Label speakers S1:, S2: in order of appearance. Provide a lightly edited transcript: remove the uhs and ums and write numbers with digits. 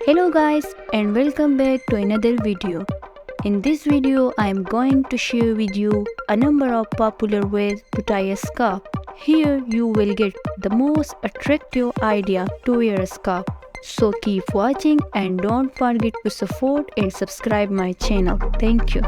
S1: Hello guys and welcome back to another video. In this video I am going to share with you a number of popular ways to tie a scarf. Here you will get the most attractive idea to wear a scarf. So keep watching and don't forget to support and subscribe my channel. Thank you.